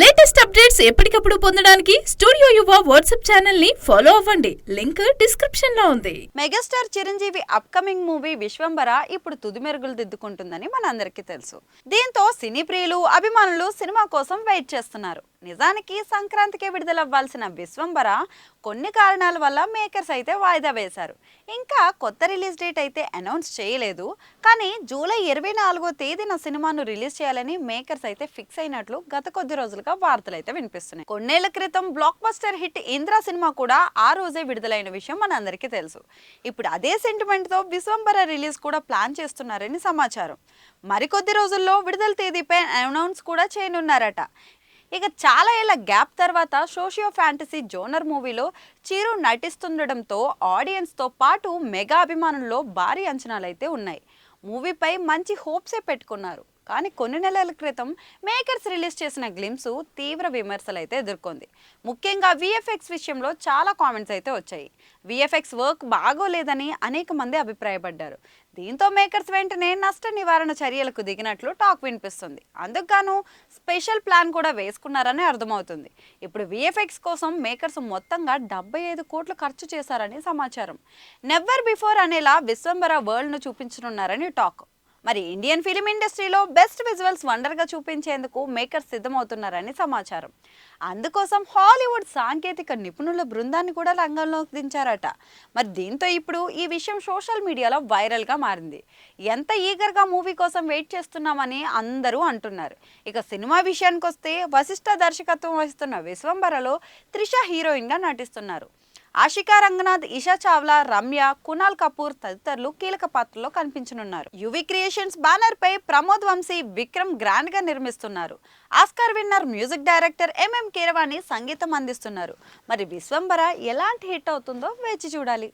Latest updates ఎప్పటికప్పుడు పొందడానికి studio యువ వాట్సాప్ ఛానల్ ని ఫాలో అవ్వండి. లింక్ డిస్క్రిప్షన్ లో ఉంది. Megastar Chiranjeevi upcoming movie Vishwambhara ఇప్పుడు తుది మెరుగులు దిద్దుకుంటుందని మనందరికీ తెలుసు. దీంతో సినీ ప్రియులు, అభిమానులు సినిమా కోసం వెయిట్ చేస్తున్నారు. నిజానికి సంక్రాంతికి విడుదలవ్వాల్సిన విశ్వంబర కొన్ని కారణాల వల్ల మేకర్స్ అయితే వాయిదా వేశారు. ఇంకా కొత్త రిలీజ్ డేట్ అయితే అనౌన్స్ చేయలేదు. కానీ జూలై 24వ తేదీన సినిమాను రిలీజ్ చేయాలని మేకర్స్ అయితే ఫిక్స్ అయినట్లు గత కొద్ది రోజులుగా వార్తలు అయితే వినిపిస్తున్నాయి. కొన్నేళ్ల క్రితం block buster hit Indra cinema కూడా ఆ రోజే విడుదలైన విషయం మనందరికీ తెలుసు. ఇప్పుడు అదే సెంటిమెంట్ తో విశ్వంబర రిలీజ్ కూడా ప్లాన్ చేస్తున్నారని సమాచారం. మరికొద్ది రోజుల్లో విడుదల తేదీపై అనౌన్స్ కూడా చేయనున్నారట. ఇక చాలా ఏళ్ల గ్యాప్ తర్వాత సోషియో ఫ్యాంటసీ జోనర్ మూవీలో చిరు నటిస్తుండడంతో ఆడియన్స్తో పాటు మెగా అభిమానుల్లో భారీ అంచనాలు అయితే ఉన్నాయి. మూవీపై మంచి హోప్సే పెట్టుకున్నారు. కానీ కొన్ని నెలల క్రితం మేకర్స్ రిలీజ్ చేసిన గ్లిమ్స్ తీవ్ర విమర్శలు అయితే ఎదుర్కొంది. ముఖ్యంగా విఎఫ్ఎక్స్ విషయంలో చాలా కామెంట్స్ అయితే వచ్చాయి. విఎఫ్ఎక్స్ వర్క్ బాగోలేదని అనేక మంది అభిప్రాయపడ్డారు. దీంతో మేకర్స్ వెంటనే నష్ట నివారణ చర్యలకు దిగినట్లు టాక్ వినిపిస్తుంది. అందుకు స్పెషల్ ప్లాన్ కూడా వేసుకున్నారని అర్థమవుతుంది. ఇప్పుడు విఎఫ్ఎక్స్ కోసం మేకర్స్ మొత్తంగా 75 కోట్లు ఖర్చు చేశారని సమాచారం. నెవర్ బిఫోర్ అనేలా విశ్వంబర వరల్డ్ను చూపించనున్నారని టాక్. మరి ఇండియన్ ఫిలిం ఇండస్ట్రీలో బెస్ట్ విజువల్స్ వండర్గా చూపించేందుకు మేకర్స్ సిద్ధమవుతున్నారని సమాచారం. అందుకోసం హాలీవుడ్ సాంకేతిక నిపుణుల బృందాన్ని కూడా రంగంలోకి దించారట. మరి దీంతో ఇప్పుడు ఈ విషయం సోషల్ మీడియాలో వైరల్గా మారింది. ఎంత ఈగర్గా మూవీ కోసం వెయిట్ చేస్తున్నామని అందరూ అంటున్నారు. ఇక సినిమా విషయానికి వస్తే వశిష్ఠ దర్శకత్వం వహిస్తున్న విశ్వంబరలో త్రిష హీరోయిన్గా నటిస్తున్నారు. ఆషికా రంగనాథ్, ఇషా చావ్లా, రమ్య, కునాల్ కపూర్ తదితరులు కీలక పాత్రలో కనిపించనున్నారు. యువి క్రియేషన్స్ బ్యానర్ పై ప్రమోద్ వంశీ, విక్రమ్ గ్రాండ్ గా నిర్మిస్తున్నారు. Oscar winner music director MM Keeravani సంగీతం అందిస్తున్నారు. మరి విశ్వంబర ఎలాంటి హిట్ అవుతుందో వేచి చూడాలి.